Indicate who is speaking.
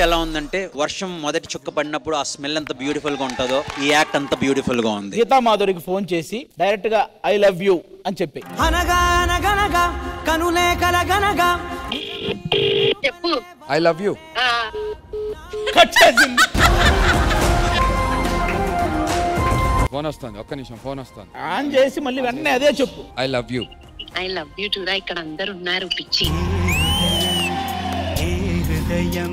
Speaker 1: Act ఎలా ఉందంటే వర్షం మొదటి చుక్క పడినప్పుడు ఆ స్మెల్ ఎంత బ్యూటిఫుల్ గా ఉంటుందో ఈ యాక్ట్ అంత బ్యూటిఫుల్ గా ఉంది.
Speaker 2: గీతా మాధురికి ఫోన్ చేసి డైరెక్ట్ గా ఐ లవ్ యూ అని చెప్పి
Speaker 3: చెప్పు
Speaker 4: ఐ లవ్ యూ.
Speaker 2: కట్ చేసింది.
Speaker 4: ఫోన్ వస్తుంది, ఒక్క నిమిషం ఫోన్ వస్తుంది.
Speaker 2: ఆన్ చేసి మళ్ళీ వెంటనే అదే చెప్పు
Speaker 4: I love you.
Speaker 3: I love you టురా. ఇక్కడ అందరు ఉన్నారు పిచ్చి.
Speaker 5: హృదయం